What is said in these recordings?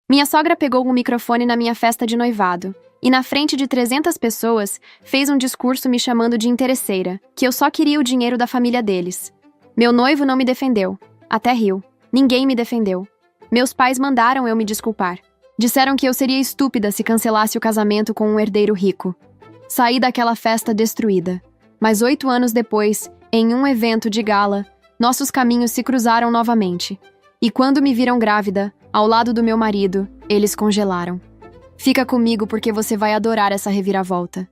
Minha sogra pegou um microfone na minha festa de noivado e, na frente de 300 pessoas, fez um discurso me chamando de interesseira, que eu só queria o dinheiro da família deles. Meu noivo não me defendeu. Até riu. Ninguém me defendeu. Meus pais mandaram eu me desculpar. Disseram que eu seria estúpida se cancelasse o casamento com um herdeiro rico. Saí daquela festa destruída. Mas 8 anos depois, em um evento de gala, nossos caminhos se cruzaram novamente. E quando me viram grávida, ao lado do meu marido, eles congelaram. Fica comigo porque você vai adorar essa reviravolta.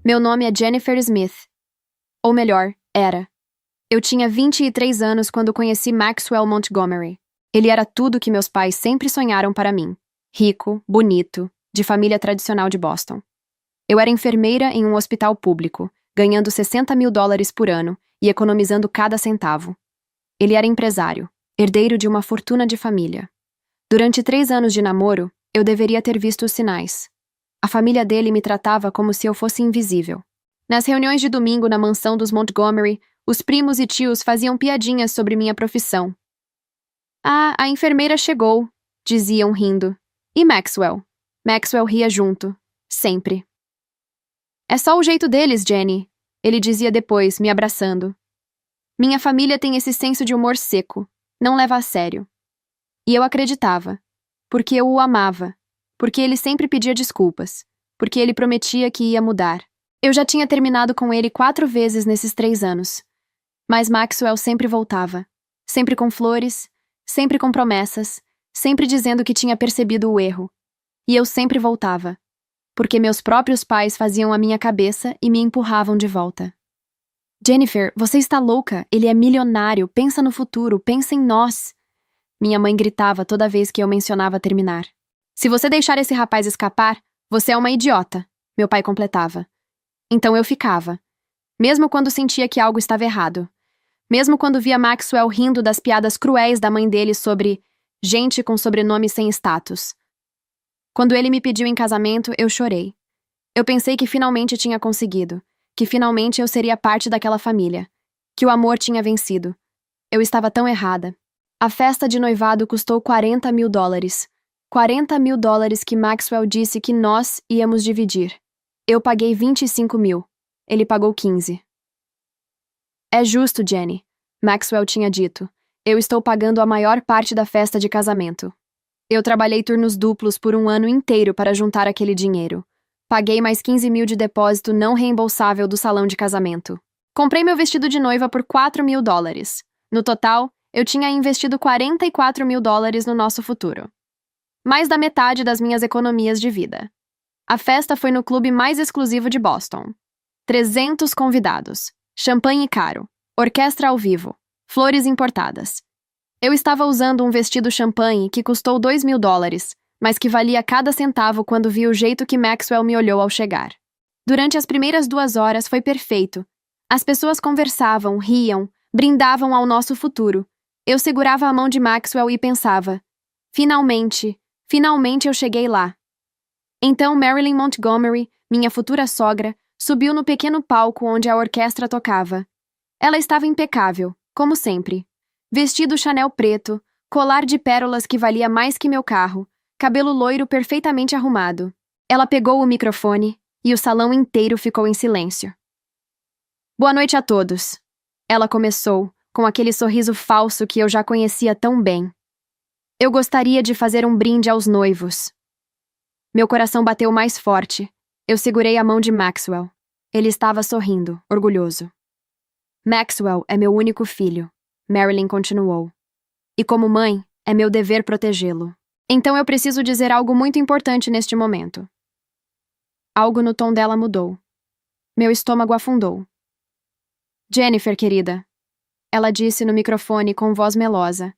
Meu nome é Jennifer Smith. Ou melhor, era. Eu tinha 23 anos quando conheci Maxwell Montgomery. Ele era tudo que meus pais sempre sonharam para mim. Rico, bonito, de família tradicional de Boston. Eu era enfermeira em um hospital público, ganhando $60 mil por ano e economizando cada centavo. Ele era empresário, herdeiro de uma fortuna de família. Durante 3 anos de namoro, eu deveria ter visto os sinais. A família dele me tratava como se eu fosse invisível. Nas reuniões de domingo na mansão dos Montgomery, os primos e tios faziam piadinhas sobre minha profissão. Ah, a enfermeira chegou, diziam rindo. E Maxwell? Maxwell ria junto. Sempre. É só o jeito deles, Jenny, ele dizia depois, me abraçando. Minha família tem esse senso de humor seco, não leva a sério. E eu acreditava, porque eu o amava, porque ele sempre pedia desculpas, porque ele prometia que ia mudar. Eu já tinha terminado com ele 4 vezes nesses 3 anos. Mas Maxwell sempre voltava, sempre com flores, sempre com promessas, sempre dizendo que tinha percebido o erro. E eu sempre voltava, porque meus próprios pais faziam a minha cabeça e me empurravam de volta. Jennifer, você está louca, ele é milionário, pensa no futuro, pensa em nós. Minha mãe gritava toda vez que eu mencionava terminar. Se você deixar esse rapaz escapar, você é uma idiota, meu pai completava. Então eu ficava, mesmo quando sentia que algo estava errado. Mesmo quando via Maxwell rindo das piadas cruéis da mãe dele sobre gente com sobrenome sem status. Quando ele me pediu em casamento, eu chorei. Eu pensei que finalmente tinha conseguido, que finalmente eu seria parte daquela família, que o amor tinha vencido. Eu estava tão errada. A festa de noivado custou $40 mil. $40 mil que Maxwell disse que nós íamos dividir. Eu paguei 25 mil. Ele pagou 15. É justo, Jenny, Maxwell tinha dito. Eu estou pagando a maior parte da festa de casamento. Eu trabalhei turnos duplos por 1 ano inteiro para juntar aquele dinheiro. Paguei mais 15 mil de depósito não reembolsável do salão de casamento. Comprei meu vestido de noiva por $4 mil. No total, eu tinha investido $44 mil no nosso futuro. Mais da metade das minhas economias de vida. A festa foi no clube mais exclusivo de Boston. 300 convidados. Champanhe caro. Orquestra ao vivo. Flores importadas. Eu estava usando um vestido champanhe que custou $2 mil, mas que valia cada centavo quando vi o jeito que Maxwell me olhou ao chegar. Durante as primeiras 2 horas foi perfeito. As pessoas conversavam, riam, brindavam ao nosso futuro. Eu segurava a mão de Maxwell e pensava, finalmente eu cheguei lá. Então Marilyn Montgomery, minha futura sogra, subiu no pequeno palco onde a orquestra tocava. Ela estava impecável, como sempre. Vestido Chanel preto, colar de pérolas que valia mais que meu carro, cabelo loiro perfeitamente arrumado. Ela pegou o microfone e o salão inteiro ficou em silêncio. Boa noite a todos. Ela começou, com aquele sorriso falso que eu já conhecia tão bem. Eu gostaria de fazer um brinde aos noivos. Meu coração bateu mais forte. Eu segurei a mão de Maxwell. Ele estava sorrindo, orgulhoso. Maxwell é meu único filho, Marilyn continuou. E como mãe, é meu dever protegê-lo. Então eu preciso dizer algo muito importante neste momento. Algo no tom dela mudou. Meu estômago afundou. Jennifer, querida, ela disse no microfone com voz melosa.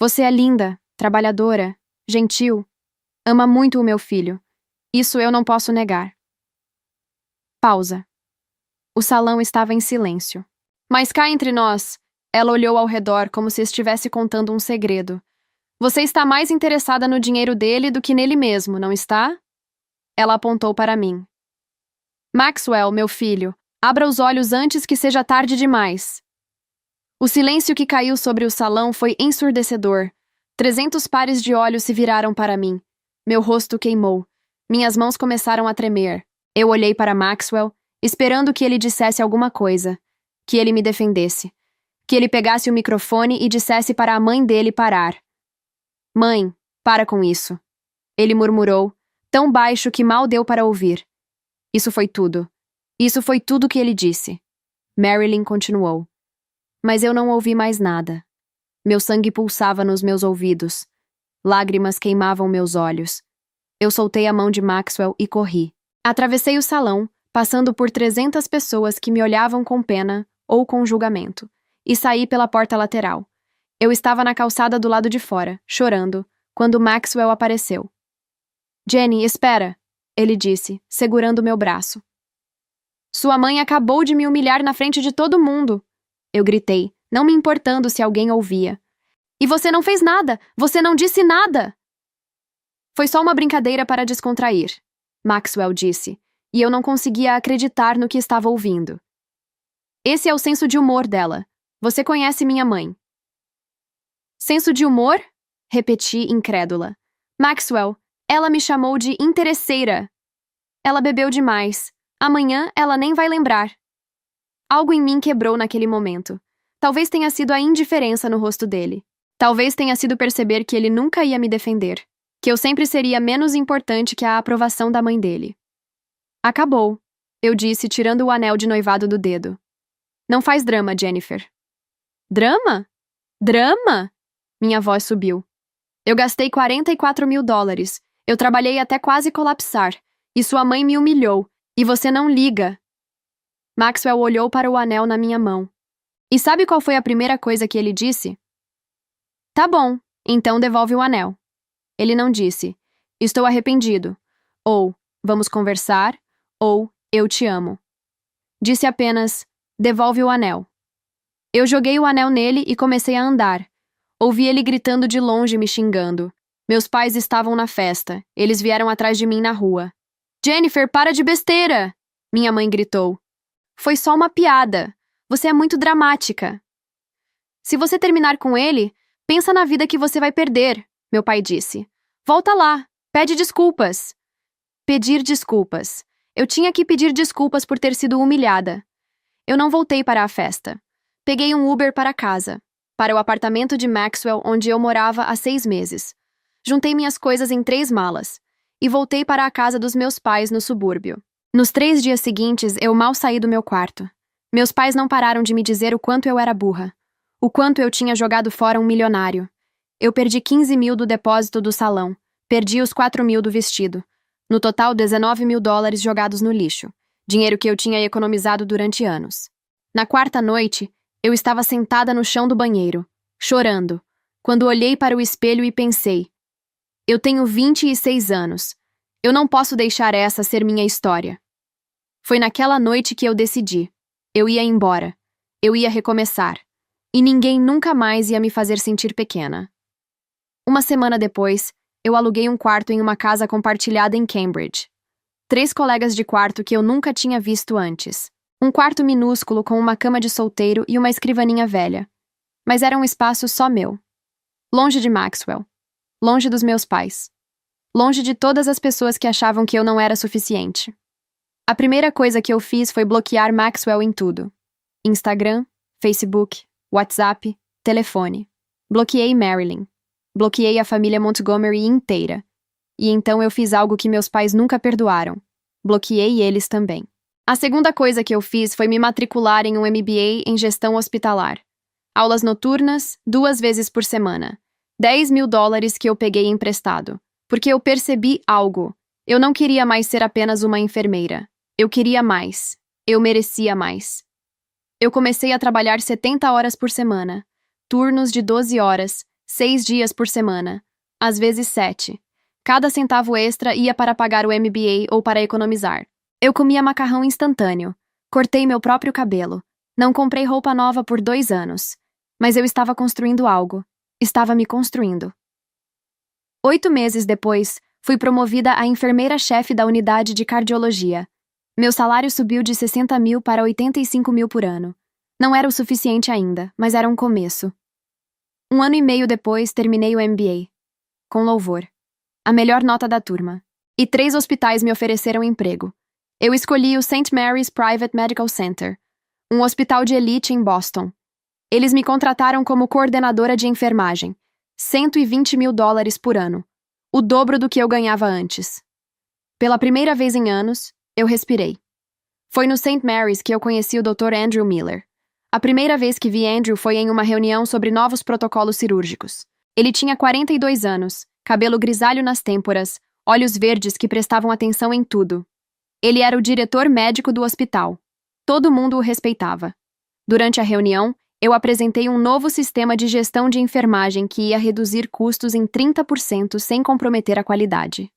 Você é linda, trabalhadora, gentil. Ama muito o meu filho. Isso eu não posso negar. Pausa. O salão estava em silêncio. Mas cá entre nós, ela olhou ao redor como se estivesse contando um segredo. Você está mais interessada no dinheiro dele do que nele mesmo, não está? Ela apontou para mim. Maxwell, meu filho, abra os olhos antes que seja tarde demais. O silêncio que caiu sobre o salão foi ensurdecedor. 300 pares de olhos se viraram para mim. Meu rosto queimou. Minhas mãos começaram a tremer. Eu olhei para Maxwell, esperando que ele dissesse alguma coisa. Que ele me defendesse. Que ele pegasse o microfone e dissesse para a mãe dele parar. Mãe, para com isso. Ele murmurou, tão baixo que mal deu para ouvir. Isso foi tudo. Isso foi tudo que ele disse. Marilyn continuou. Mas eu não ouvi mais nada. Meu sangue pulsava nos meus ouvidos. Lágrimas queimavam meus olhos. Eu soltei a mão de Maxwell e corri. Atravessei o salão, passando por 300 pessoas que me olhavam com pena ou com julgamento, e saí pela porta lateral. Eu estava na calçada do lado de fora, chorando, quando Maxwell apareceu. Jenny, espera, ele disse, segurando meu braço. Sua mãe acabou de me humilhar na frente de todo mundo. Eu gritei, não me importando se alguém ouvia. E você não fez nada! Você não disse nada! Foi só uma brincadeira para descontrair, Maxwell disse, e eu não conseguia acreditar no que estava ouvindo. Esse é o senso de humor dela. Você conhece minha mãe. Senso de humor? Repeti, incrédula. Maxwell, ela me chamou de interesseira. Ela bebeu demais. Amanhã ela nem vai lembrar. Algo em mim quebrou naquele momento. Talvez tenha sido a indiferença no rosto dele. Talvez tenha sido perceber que ele nunca ia me defender. Que eu sempre seria menos importante que a aprovação da mãe dele. Acabou, eu disse, tirando o anel de noivado do dedo. Não faz drama, Jennifer. Drama? Drama? Minha voz subiu. Eu gastei $44.000. Eu trabalhei até quase colapsar. E sua mãe me humilhou. E você não liga. Maxwell olhou para o anel na minha mão. E sabe qual foi a primeira coisa que ele disse? Tá bom, então devolve o anel. Ele não disse, estou arrependido, ou vamos conversar, ou eu te amo. Disse apenas, devolve o anel. Eu joguei o anel nele e comecei a andar. Ouvi ele gritando de longe, me xingando. Meus pais estavam na festa. Eles vieram atrás de mim na rua. Jennifer, para de besteira! Minha mãe gritou. Foi só uma piada. Você é muito dramática. Se você terminar com ele, pensa na vida que você vai perder, meu pai disse. Volta lá, pede desculpas. Pedir desculpas. Eu tinha que pedir desculpas por ter sido humilhada. Eu não voltei para a festa. Peguei um Uber para casa, para o apartamento de Maxwell, onde eu morava há 6 meses. Juntei minhas coisas em 3 malas e voltei para a casa dos meus pais no subúrbio. Nos 3 dias seguintes, eu mal saí do meu quarto. Meus pais não pararam de me dizer o quanto eu era burra, o quanto eu tinha jogado fora um milionário. Eu perdi 15 mil do depósito do salão, perdi os 4 mil do vestido. No total, $19.000 jogados no lixo, dinheiro que eu tinha economizado durante anos. Na 4ª noite, eu estava sentada no chão do banheiro, chorando, quando olhei para o espelho e pensei, eu tenho 26 anos, eu não posso deixar essa ser minha história. Foi naquela noite que eu decidi, eu ia embora, eu ia recomeçar, e ninguém nunca mais ia me fazer sentir pequena. Uma semana depois, eu aluguei um quarto em uma casa compartilhada em Cambridge. 3 colegas de quarto que eu nunca tinha visto antes. Um quarto minúsculo com uma cama de solteiro e uma escrivaninha velha. Mas era um espaço só meu. Longe de Maxwell. Longe dos meus pais. Longe de todas as pessoas que achavam que eu não era suficiente. A primeira coisa que eu fiz foi bloquear Maxwell em tudo. Instagram, Facebook, WhatsApp, telefone. Bloqueei Marilyn. Bloqueei a família Montgomery inteira. E então eu fiz algo que meus pais nunca perdoaram. Bloqueei eles também. A segunda coisa que eu fiz foi me matricular em um MBA em gestão hospitalar. Aulas noturnas, 2 vezes por semana. $10.000 que eu peguei emprestado. Porque eu percebi algo. Eu não queria mais ser apenas uma enfermeira. Eu queria mais. Eu merecia mais. Eu comecei a trabalhar 70 horas por semana. Turnos de 12 horas. 6 dias por semana, às vezes 7. Cada centavo extra ia para pagar o MBA ou para economizar. Eu comia macarrão instantâneo. Cortei meu próprio cabelo. Não comprei roupa nova por 2 anos. Mas eu estava construindo algo. Estava me construindo. 8 meses depois, fui promovida a enfermeira-chefe da unidade de cardiologia. Meu salário subiu de 60 mil para 85 mil por ano. Não era o suficiente ainda, mas era um começo. Um ano e meio depois, terminei o MBA. Com louvor. A melhor nota da turma. E 3 hospitais me ofereceram emprego. Eu escolhi o St. Mary's Private Medical Center, um hospital de elite em Boston. Eles me contrataram como coordenadora de enfermagem. $120.000 por ano. O dobro do que eu ganhava antes. Pela primeira vez em anos, eu respirei. Foi no St. Mary's que eu conheci o Dr. Andrew Miller. A primeira vez que vi Andrew foi em uma reunião sobre novos protocolos cirúrgicos. Ele tinha 42 anos, cabelo grisalho nas têmporas, olhos verdes que prestavam atenção em tudo. Ele era o diretor médico do hospital. Todo mundo o respeitava. Durante a reunião, eu apresentei um novo sistema de gestão de enfermagem que ia reduzir custos em 30% sem comprometer a qualidade.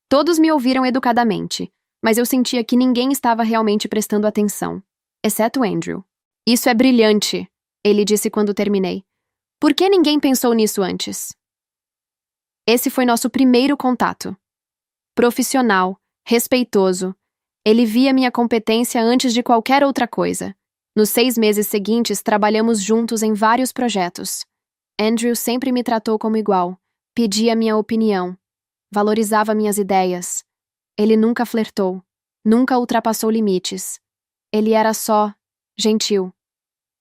Todos me ouviram educadamente, mas eu sentia que ninguém estava realmente prestando atenção, exceto Andrew. Isso é brilhante, ele disse quando terminei. Por que ninguém pensou nisso antes? Esse foi nosso primeiro contato. Profissional, respeitoso. Ele via minha competência antes de qualquer outra coisa. Nos 6 meses seguintes, trabalhamos juntos em vários projetos. Andrew sempre me tratou como igual, pedia minha opinião, valorizava minhas ideias. Ele nunca flertou, nunca ultrapassou limites. Ele era só gentil.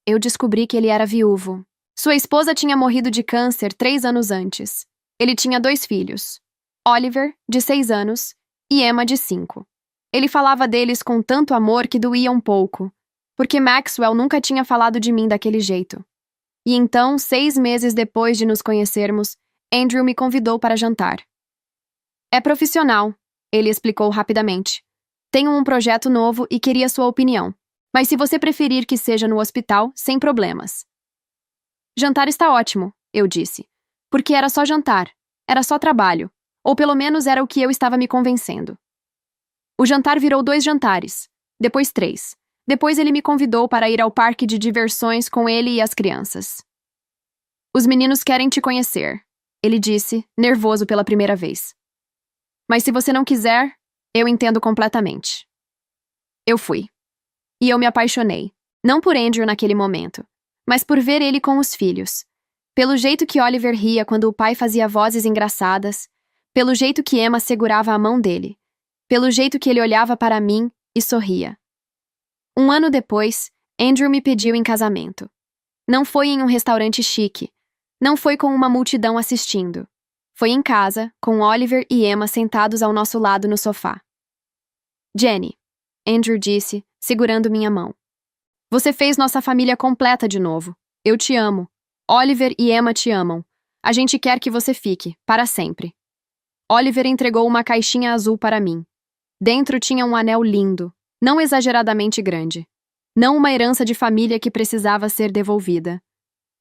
Eu descobri que ele era viúvo. Sua esposa tinha morrido de câncer 3 anos antes. Ele tinha 2 filhos, Oliver, de 6 anos, e Emma, de 5. Ele falava deles com tanto amor que doía um pouco, porque Maxwell nunca tinha falado de mim daquele jeito. E então, 6 meses depois de nos conhecermos, Andrew me convidou para jantar. É profissional, ele explicou rapidamente. Tenho um projeto novo e queria sua opinião. Mas se você preferir que seja no hospital, sem problemas. Jantar está ótimo, eu disse. Porque era só jantar, era só trabalho. Ou pelo menos era o que eu estava me convencendo. O jantar virou 2 jantares, depois 3. Depois ele me convidou para ir ao parque de diversões com ele e as crianças. Os meninos querem te conhecer, ele disse, nervoso pela primeira vez. Mas se você não quiser, eu entendo completamente. Eu fui. E eu me apaixonei, não por Andrew naquele momento, mas por ver ele com os filhos. Pelo jeito que Oliver ria quando o pai fazia vozes engraçadas, pelo jeito que Emma segurava a mão dele, pelo jeito que ele olhava para mim e sorria. Um ano depois, Andrew me pediu em casamento. Não foi em um restaurante chique, não foi com uma multidão assistindo. Foi em casa, com Oliver e Emma sentados ao nosso lado no sofá. Jenny, Andrew disse, segurando minha mão. Você fez nossa família completa de novo. Eu te amo. Oliver e Emma te amam. A gente quer que você fique, para sempre. Oliver entregou uma caixinha azul para mim. Dentro tinha um anel lindo, não exageradamente grande. Não uma herança de família que precisava ser devolvida.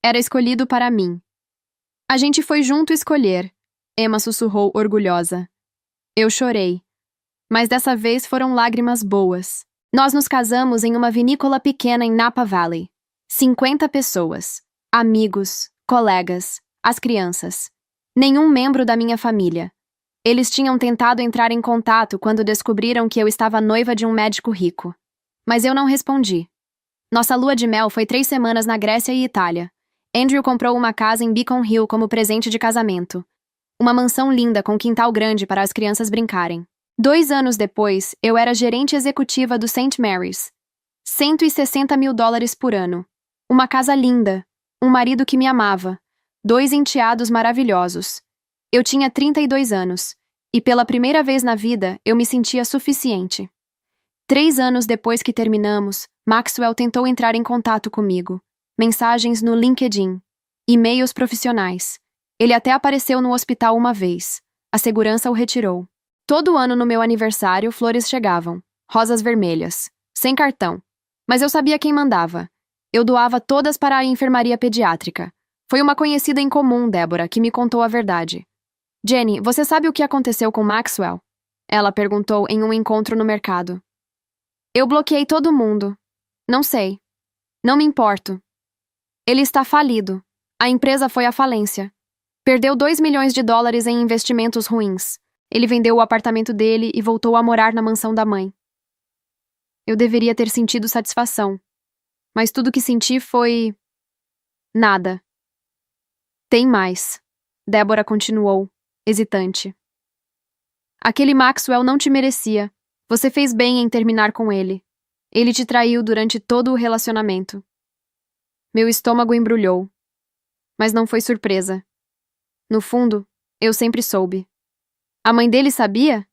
Era escolhido para mim. A gente foi junto escolher, Emma sussurrou orgulhosa. Eu chorei. Mas dessa vez foram lágrimas boas. Nós nos casamos em uma vinícola pequena em Napa Valley. 50 pessoas. Amigos, colegas, as crianças. Nenhum membro da minha família. Eles tinham tentado entrar em contato quando descobriram que eu estava noiva de um médico rico. Mas eu não respondi. Nossa lua de mel foi 3 semanas na Grécia e Itália. Andrew comprou uma casa em Beacon Hill como presente de casamento. Uma mansão linda com quintal grande para as crianças brincarem. 2 anos depois, eu era gerente executiva do St. Mary's. $160.000 por ano. Uma casa linda. Um marido que me amava. 2 enteados maravilhosos. Eu tinha 32 anos. E pela primeira vez na vida, eu me sentia suficiente. 3 anos depois que terminamos, Maxwell tentou entrar em contato comigo. Mensagens no LinkedIn. E-mails profissionais. Ele até apareceu no hospital uma vez. A segurança o retirou. Todo ano no meu aniversário, flores chegavam. Rosas vermelhas. Sem cartão. Mas eu sabia quem mandava. Eu doava todas para a enfermaria pediátrica. Foi uma conhecida em comum, Débora, que me contou a verdade. Jenny, você sabe o que aconteceu com Maxwell? Ela perguntou em um encontro no mercado. Eu bloqueei todo mundo. Não sei. Não me importo. Ele está falido. A empresa foi à falência. Perdeu $2 milhões em investimentos ruins. Ele vendeu o apartamento dele e voltou a morar na mansão da mãe. Eu deveria ter sentido satisfação. Mas tudo que senti foi... nada. Tem mais. Débora continuou, hesitante. Aquele Maxwell não te merecia. Você fez bem em terminar com ele. Ele te traiu durante todo o relacionamento. Meu estômago embrulhou. Mas não foi surpresa. No fundo, eu sempre soube. A mãe dele sabia?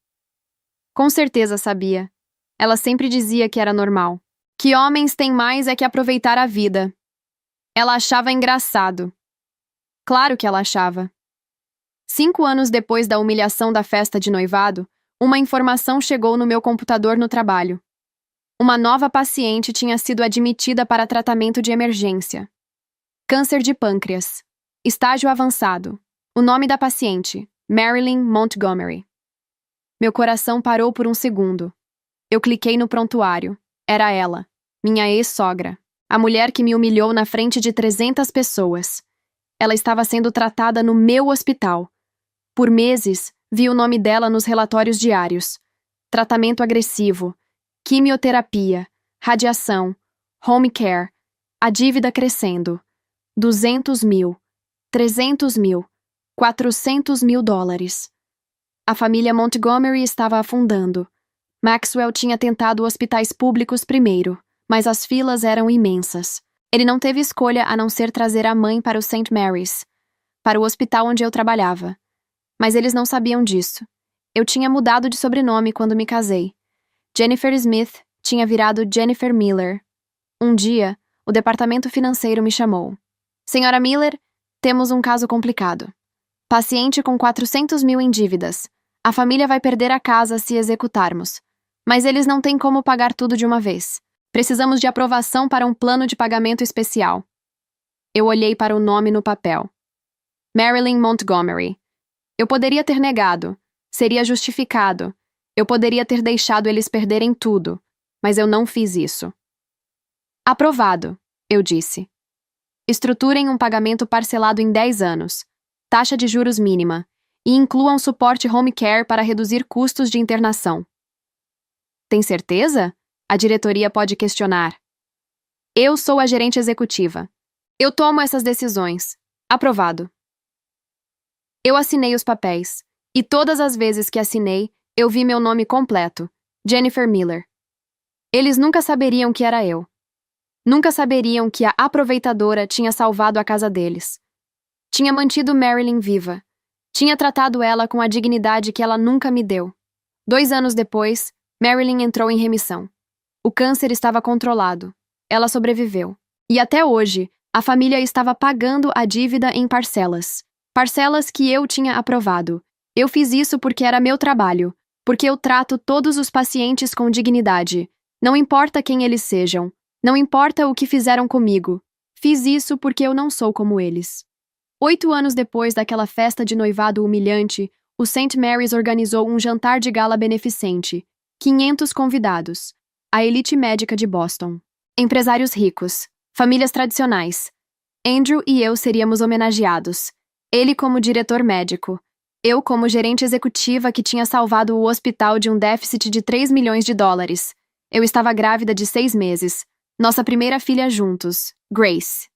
Com certeza sabia. Ela sempre dizia que era normal. Que homens têm mais é que aproveitar a vida. Ela achava engraçado. Claro que ela achava. 5 anos depois da humilhação da festa de noivado, uma informação chegou no meu computador no trabalho. Uma nova paciente tinha sido admitida para tratamento de emergência. Câncer de pâncreas. Estágio avançado. O nome da paciente, Marilyn Montgomery. Meu coração parou por um segundo. Eu cliquei no prontuário. Era ela, minha ex-sogra. A mulher que me humilhou na frente de 300 pessoas. Ela estava sendo tratada no meu hospital. Por meses, vi o nome dela nos relatórios diários. Tratamento agressivo, quimioterapia, radiação, home care, a dívida crescendo. 200 mil, 300 mil, 400 mil dólares. A família Montgomery estava afundando. Maxwell tinha tentado hospitais públicos primeiro, mas as filas eram imensas. Ele não teve escolha a não ser trazer a mãe para o St. Mary's, para o hospital onde eu trabalhava. Mas eles não sabiam disso. Eu tinha mudado de sobrenome quando me casei. Jennifer Smith tinha virado Jennifer Miller. Um dia, o departamento financeiro me chamou. Senhora Miller, temos um caso complicado. Paciente com 400 mil em dívidas. A família vai perder a casa se executarmos. Mas eles não têm como pagar tudo de uma vez. Precisamos de aprovação para um plano de pagamento especial. Eu olhei para o nome no papel. Marilyn Montgomery. Eu poderia ter negado. Seria justificado. Eu poderia ter deixado eles perderem tudo. Mas eu não fiz isso. Aprovado, eu disse. Estruturem um pagamento parcelado em 10 anos. Taxa de juros mínima. E incluam suporte home care para reduzir custos de internação. Tem certeza? A diretoria pode questionar. Eu sou a gerente executiva. Eu tomo essas decisões. Aprovado. Eu assinei os papéis. E todas as vezes que assinei, eu vi meu nome completo. Jennifer Miller. Eles nunca saberiam que era eu. Nunca saberiam que a aproveitadora tinha salvado a casa deles. Tinha mantido Marilyn viva. Tinha tratado ela com a dignidade que ela nunca me deu. 2 anos depois, Marilyn entrou em remissão. O câncer estava controlado. Ela sobreviveu. E até hoje, a família estava pagando a dívida em parcelas. Parcelas que eu tinha aprovado. Eu fiz isso porque era meu trabalho. Porque eu trato todos os pacientes com dignidade. Não importa quem eles sejam. Não importa o que fizeram comigo. Fiz isso porque eu não sou como eles. 8 anos depois daquela festa de noivado humilhante, o St. Mary's organizou um jantar de gala beneficente. 500 convidados. A elite médica de Boston. Empresários ricos. Famílias tradicionais. Andrew e eu seríamos homenageados. Ele como diretor médico. Eu como gerente executiva que tinha salvado o hospital de um déficit de 3 milhões de dólares. Eu estava grávida de 6 meses. Nossa primeira filha juntos, Grace.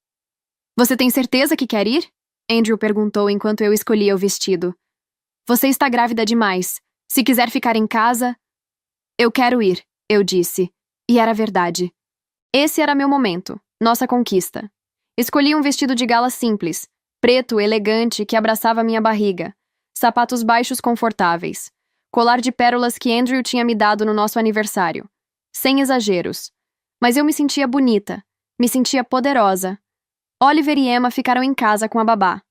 Você tem certeza que quer ir? Andrew perguntou enquanto eu escolhia o vestido. Você está grávida demais. Se quiser ficar em casa... Eu quero ir, eu disse. E era verdade. Esse era meu momento, nossa conquista. Escolhi um vestido de gala simples, preto, elegante, que abraçava minha barriga. Sapatos baixos confortáveis. Colar de pérolas que Andrew tinha me dado no nosso aniversário. Sem exageros. Mas eu me sentia bonita. Me sentia poderosa. Oliver e Emma ficaram em casa com a babá.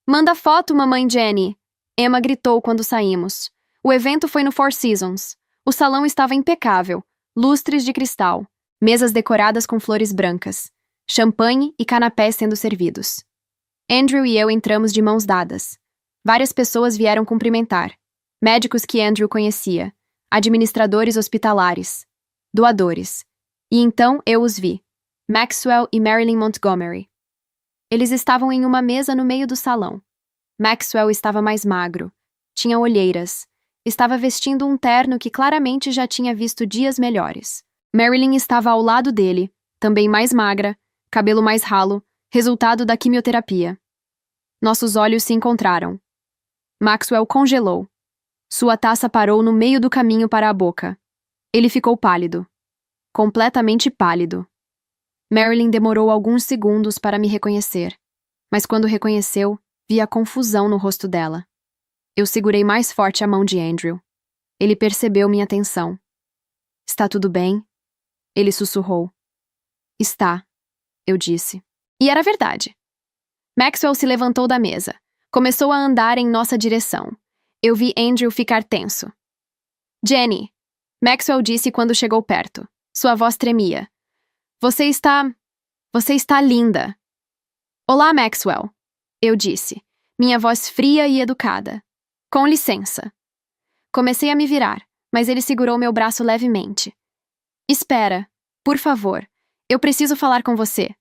Manda foto, mamãe Jenny! Emma gritou quando saímos. O evento foi no Four Seasons. O salão estava impecável. Lustres de cristal. Mesas decoradas com flores brancas. Champanhe e canapés sendo servidos. Andrew e eu entramos de mãos dadas. Várias pessoas vieram cumprimentar. Médicos que Andrew conhecia. Administradores hospitalares. Doadores. E então eu os vi. Maxwell e Marilyn Montgomery. Eles estavam em uma mesa no meio do salão. Maxwell estava mais magro. Tinha olheiras. Estava vestindo um terno que claramente já tinha visto dias melhores. Marilyn estava ao lado dele, também mais magra, cabelo mais ralo, resultado da quimioterapia. Nossos olhos se encontraram. Maxwell congelou. Sua taça parou no meio do caminho para a boca. Ele ficou pálido. Completamente pálido. Marilyn demorou alguns segundos para me reconhecer, mas quando reconheceu, vi a confusão no rosto dela. Eu segurei mais forte a mão de Andrew. Ele percebeu minha tensão. Está tudo bem? Ele sussurrou. Está, eu disse. E era verdade. Maxwell se levantou da mesa. Começou a andar em nossa direção. Eu vi Andrew ficar tenso. Jenny, Maxwell disse quando chegou perto. Sua voz tremia. Você está linda. Olá, Maxwell, eu disse, minha voz fria e educada. Com licença. Comecei a me virar, mas ele segurou meu braço levemente. Espera, por favor, eu preciso falar com você.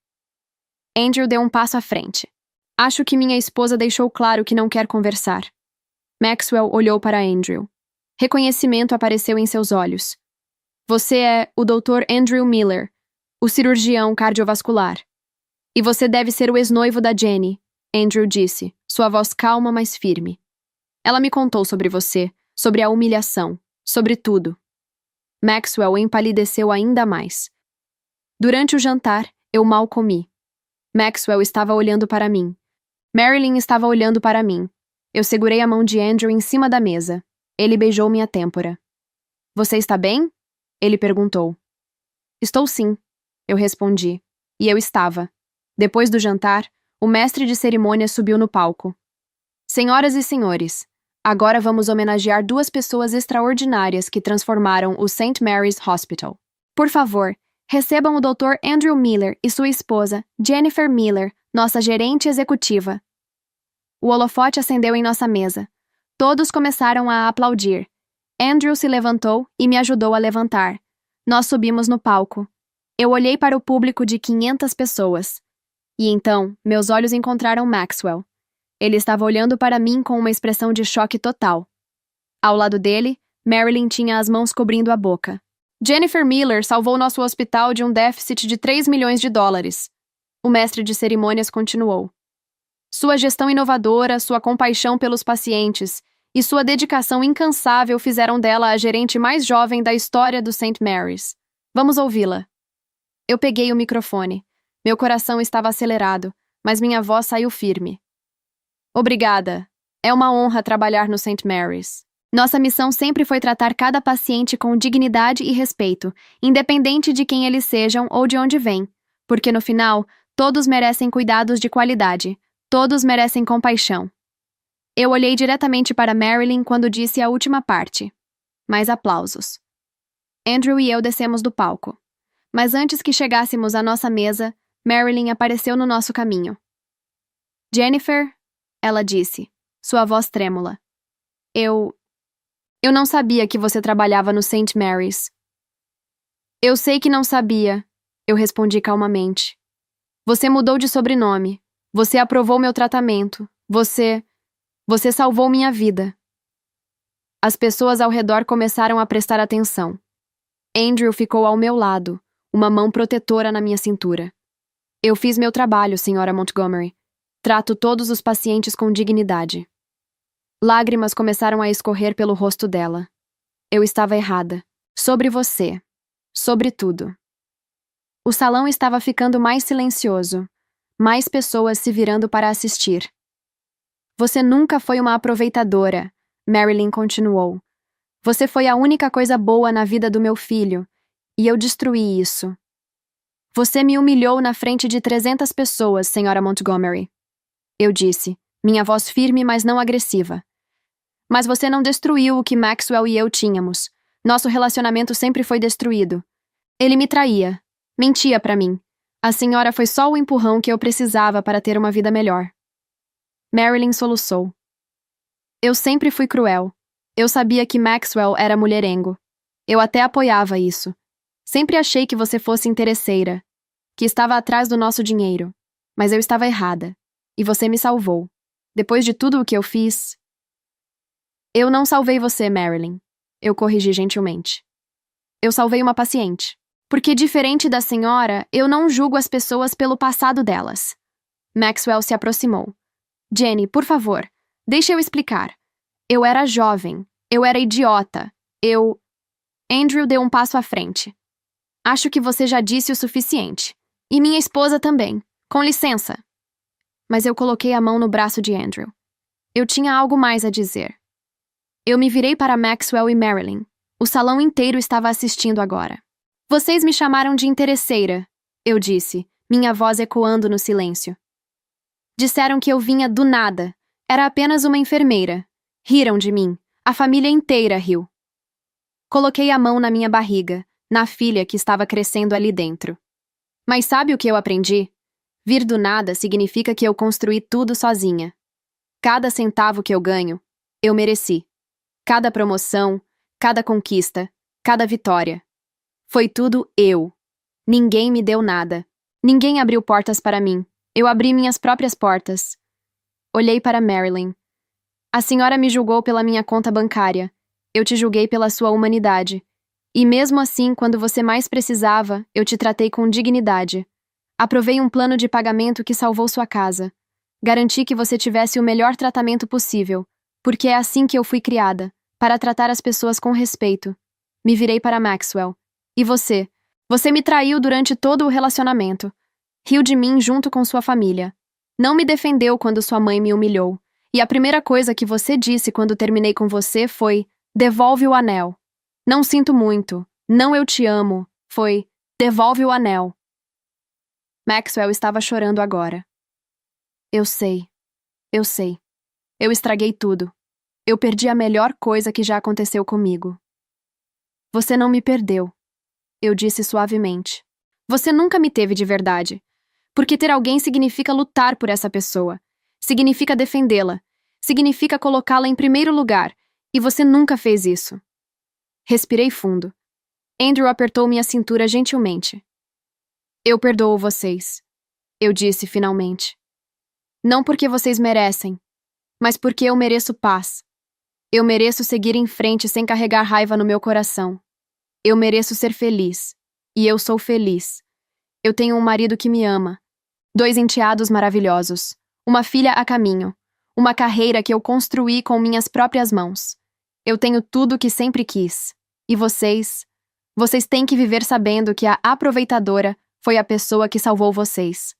Andrew deu um passo à frente. Acho que minha esposa deixou claro que não quer conversar. Maxwell olhou para Andrew. Reconhecimento apareceu em seus olhos. Você é o Dr. Andrew Miller, o cirurgião cardiovascular. E você deve ser o ex-noivo da Jenny, Andrew disse, sua voz calma, mas firme. Ela me contou sobre você, sobre a humilhação, sobre tudo. Maxwell empalideceu ainda mais. Durante o jantar, eu mal comi. Maxwell estava olhando para mim. Marilyn estava olhando para mim. Eu segurei a mão de Andrew em cima da mesa. Ele beijou minha têmpora. Você está bem? Ele perguntou. Estou sim, eu respondi. E eu estava. Depois do jantar, o mestre de cerimônias subiu no palco. Senhoras e senhores, agora vamos homenagear duas pessoas extraordinárias que transformaram o St. Mary's Hospital. Por favor, recebam o Dr. Andrew Miller e sua esposa, Jennifer Miller, nossa gerente executiva. O holofote acendeu em nossa mesa. Todos começaram a aplaudir. Andrew se levantou e me ajudou a levantar. Nós subimos no palco. Eu olhei para o público de 500 pessoas. E então, meus olhos encontraram Maxwell. Ele estava olhando para mim com uma expressão de choque total. Ao lado dele, Marilyn tinha as mãos cobrindo a boca. Jennifer Miller salvou nosso hospital de um déficit de 3 milhões de dólares. O mestre de cerimônias continuou. Sua gestão inovadora, sua compaixão pelos pacientes e sua dedicação incansável fizeram dela a gerente mais jovem da história do St. Mary's. Vamos ouvi-la. Eu peguei o microfone. Meu coração estava acelerado, mas minha voz saiu firme. Obrigada. É uma honra trabalhar no St. Mary's. Nossa missão sempre foi tratar cada paciente com dignidade e respeito, independente de quem eles sejam ou de onde vêm, porque no final, todos merecem cuidados de qualidade, todos merecem compaixão. Eu olhei diretamente para Marilyn quando disse a última parte. Mais aplausos. Andrew e eu descemos do palco. Mas antes que chegássemos à nossa mesa, Marilyn apareceu no nosso caminho. Jennifer, ela disse, sua voz trêmula. Eu não sabia que você trabalhava no St. Mary's. Eu sei que não sabia, eu respondi calmamente. Você mudou de sobrenome. Você aprovou meu tratamento. Você salvou minha vida. As pessoas ao redor começaram a prestar atenção. Andrew ficou ao meu lado, uma mão protetora na minha cintura. Eu fiz meu trabalho, Sra. Montgomery. Trato todos os pacientes com dignidade. Lágrimas começaram a escorrer pelo rosto dela. Eu estava errada. Sobre você. Sobre tudo. O salão estava ficando mais silencioso. Mais pessoas se virando para assistir. Você nunca foi uma aproveitadora, Marilyn continuou. Você foi a única coisa boa na vida do meu filho, e eu destruí isso. Você me humilhou na frente de 300 pessoas, Sra. Montgomery. Eu disse, minha voz firme, mas não agressiva. Mas você não destruiu o que Maxwell e eu tínhamos. Nosso relacionamento sempre foi destruído. Ele me traía. Mentia para mim. A senhora foi só o empurrão que eu precisava para ter uma vida melhor. Marilyn soluçou. Eu sempre fui cruel. Eu sabia que Maxwell era mulherengo. Eu até apoiava isso. Sempre achei que você fosse interesseira, que estava atrás do nosso dinheiro. Mas eu estava errada. E você me salvou. Depois de tudo o que eu fiz... Eu não salvei você, Marilyn. Eu corrigi gentilmente. Eu salvei uma paciente. Porque, diferente da senhora, eu não julgo as pessoas pelo passado delas. Maxwell se aproximou. Jenny, por favor, deixa eu explicar. Eu era jovem. Eu era idiota. Andrew deu um passo à frente. Acho que você já disse o suficiente. E minha esposa também. Com licença. Mas eu coloquei a mão no braço de Andrew. Eu tinha algo mais a dizer. Eu me virei para Maxwell e Marilyn. O salão inteiro estava assistindo agora. Vocês me chamaram de interesseira, eu disse, minha voz ecoando no silêncio. Disseram que eu vinha do nada. Era apenas uma enfermeira. Riram de mim. A família inteira riu. Coloquei a mão na minha barriga, na filha que estava crescendo ali dentro. Mas sabe o que eu aprendi? Vir do nada significa que eu construí tudo sozinha. Cada centavo que eu ganho, eu mereci. Cada promoção, cada conquista, cada vitória. Foi tudo eu. Ninguém me deu nada. Ninguém abriu portas para mim. Eu abri minhas próprias portas. Olhei para Marilyn. A senhora me julgou pela minha conta bancária. Eu te julguei pela sua humanidade. E mesmo assim, quando você mais precisava, eu te tratei com dignidade. Aprovei um plano de pagamento que salvou sua casa. Garanti que você tivesse o melhor tratamento possível, porque é assim que eu fui criada, para tratar as pessoas com respeito. Me virei para Maxwell. E você? Você me traiu durante todo o relacionamento. Riu de mim junto com sua família. Não me defendeu quando sua mãe me humilhou. E a primeira coisa que você disse quando terminei com você foi: devolve o anel. Não sinto muito. Não, eu te amo. Foi: devolve o anel. Maxwell estava chorando agora. Eu sei. Eu sei. Eu estraguei tudo. Eu perdi a melhor coisa que já aconteceu comigo. Você não me perdeu. Eu disse suavemente. Você nunca me teve de verdade. Porque ter alguém significa lutar por essa pessoa. Significa defendê-la. Significa colocá-la em primeiro lugar. E você nunca fez isso. Respirei fundo. Andrew apertou minha cintura gentilmente. Eu perdoo vocês. Eu disse finalmente. Não porque vocês merecem, mas porque eu mereço paz. Eu mereço seguir em frente sem carregar raiva no meu coração. Eu mereço ser feliz. E eu sou feliz. Eu tenho um marido que me ama. 2 enteados maravilhosos. Uma filha a caminho. Uma carreira que eu construí com minhas próprias mãos. Eu tenho tudo o que sempre quis. E vocês? Vocês têm que viver sabendo que a aproveitadora foi a pessoa que salvou vocês.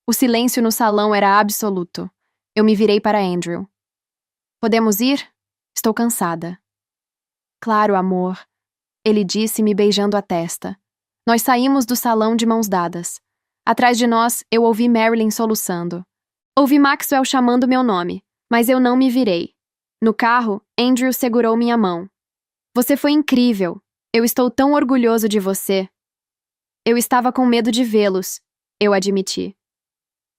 O silêncio no salão era absoluto. Eu me virei para Andrew. Podemos ir? Estou cansada. Claro, amor. Ele disse, me beijando a testa. Nós saímos do salão de mãos dadas. Atrás de nós, eu ouvi Marilyn soluçando. Ouvi Maxwell chamando meu nome, mas eu não me virei. No carro, Andrew segurou minha mão. Você foi incrível. Eu estou tão orgulhoso de você. Eu estava com medo de vê-los, eu admiti.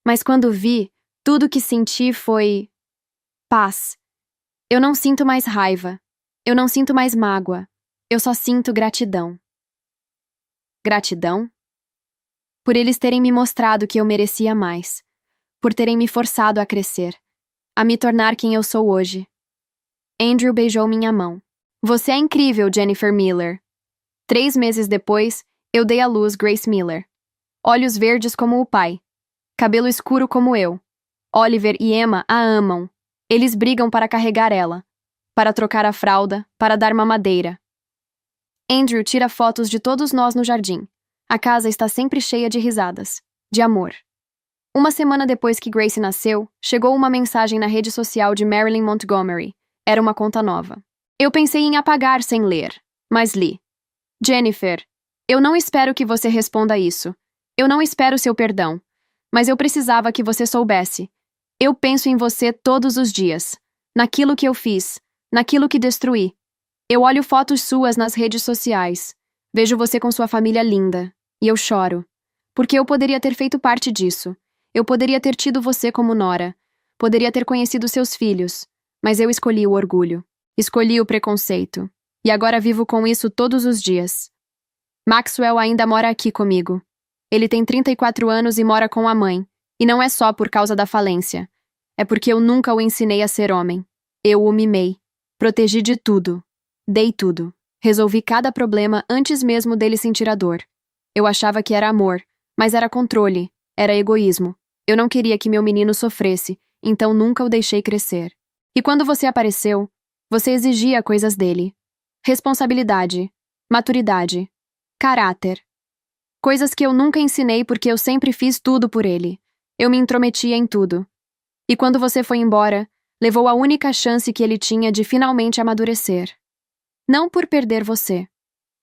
Mas quando vi, tudo que senti foi paz. Eu não sinto mais raiva. Eu não sinto mais mágoa. Eu só sinto gratidão. Gratidão? Por eles terem me mostrado que eu merecia mais. Por terem me forçado a crescer. A me tornar quem eu sou hoje. Andrew beijou minha mão. Você é incrível, Jennifer Miller. 3 meses depois, eu dei à luz Grace Miller. Olhos verdes como o pai. Cabelo escuro como eu. Oliver e Emma a amam. Eles brigam para carregar ela. Para trocar a fralda, para dar mamadeira. Andrew tira fotos de todos nós no jardim. A casa está sempre cheia de risadas. De amor. Uma semana depois que Grace nasceu, chegou uma mensagem na rede social de Marilyn Montgomery. Era uma conta nova. Eu pensei em apagar sem ler, mas li. Jennifer, eu não espero que você responda isso. Eu não espero seu perdão. Mas eu precisava que você soubesse. Eu penso em você todos os dias. Naquilo que eu fiz. Naquilo que destruí. Eu olho fotos suas nas redes sociais. Vejo você com sua família linda. E eu choro. Porque eu poderia ter feito parte disso. Eu poderia ter tido você como nora. Poderia ter conhecido seus filhos. Mas eu escolhi o orgulho. Escolhi o preconceito. E agora vivo com isso todos os dias. Maxwell ainda mora aqui comigo. Ele tem 34 anos e mora com a mãe. E não é só por causa da falência. É porque eu nunca o ensinei a ser homem. Eu o mimei. Protegi de tudo. Dei tudo. Resolvi cada problema antes mesmo dele sentir a dor. Eu achava que era amor, mas era controle. Era egoísmo. Eu não queria que meu menino sofresse, então nunca o deixei crescer. E quando você apareceu, você exigia coisas dele: responsabilidade, maturidade, caráter. Coisas que eu nunca ensinei porque eu sempre fiz tudo por ele. Eu me intrometia em tudo. E quando você foi embora, levou a única chance que ele tinha de finalmente amadurecer. Não por perder você,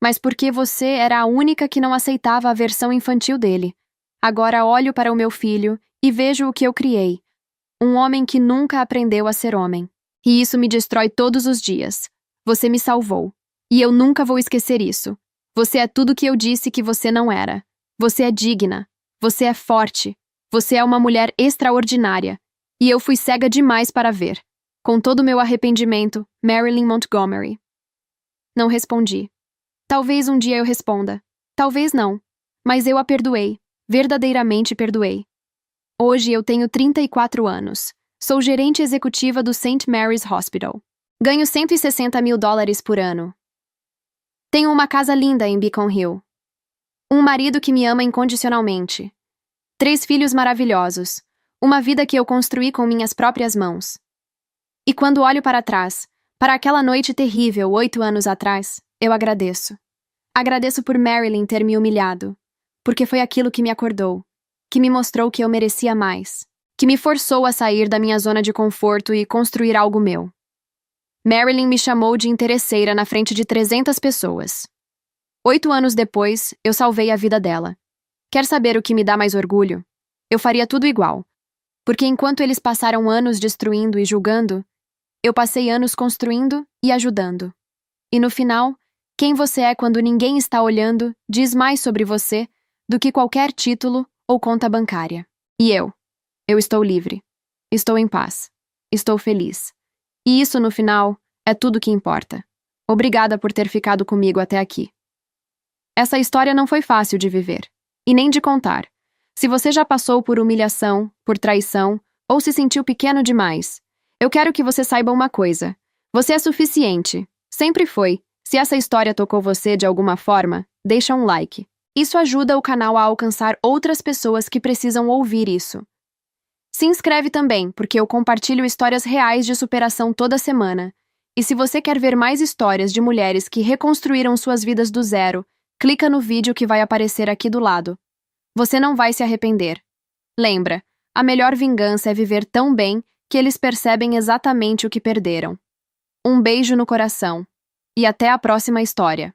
mas porque você era a única que não aceitava a versão infantil dele. Agora olho para o meu filho e vejo o que eu criei. Um homem que nunca aprendeu a ser homem. E isso me destrói todos os dias. Você me salvou. E eu nunca vou esquecer isso. Você é tudo que eu disse que você não era. Você é digna. Você é forte. Você é uma mulher extraordinária. E eu fui cega demais para ver. Com todo o meu arrependimento, Marilyn Montgomery. Não respondi. Talvez um dia eu responda. Talvez não. Mas eu a perdoei. Verdadeiramente perdoei. Hoje eu tenho 34 anos. Sou gerente executiva do St. Mary's Hospital. Ganho $160.000 por ano. Tenho uma casa linda em Beacon Hill. Um marido que me ama incondicionalmente. 3 filhos maravilhosos. Uma vida que eu construí com minhas próprias mãos. E quando olho para trás, para aquela noite terrível 8 anos atrás, eu agradeço. Agradeço por Marilyn ter me humilhado, porque foi aquilo que me acordou, que me mostrou que eu merecia mais, que me forçou a sair da minha zona de conforto e construir algo meu. Marilyn me chamou de interesseira na frente de 300 pessoas. 8 anos depois, eu salvei a vida dela. Quer saber o que me dá mais orgulho? Eu faria tudo igual. Porque enquanto eles passaram anos destruindo e julgando, eu passei anos construindo e ajudando. E no final, quem você é quando ninguém está olhando diz mais sobre você do que qualquer título ou conta bancária. E eu estou livre. Estou em paz. Estou feliz. E isso, no final, é tudo que importa. Obrigada por ter ficado comigo até aqui. Essa história não foi fácil de viver, e nem de contar. Se você já passou por humilhação, por traição, ou se sentiu pequeno demais, eu quero que você saiba uma coisa. Você é suficiente. Sempre foi. Se essa história tocou você de alguma forma, deixa um like. Isso ajuda o canal a alcançar outras pessoas que precisam ouvir isso. Se inscreve também, porque eu compartilho histórias reais de superação toda semana. E se você quer ver mais histórias de mulheres que reconstruíram suas vidas do zero, clica no vídeo que vai aparecer aqui do lado. Você não vai se arrepender. Lembra, a melhor vingança é viver tão bem que eles percebem exatamente o que perderam. Um beijo no coração. E até a próxima história.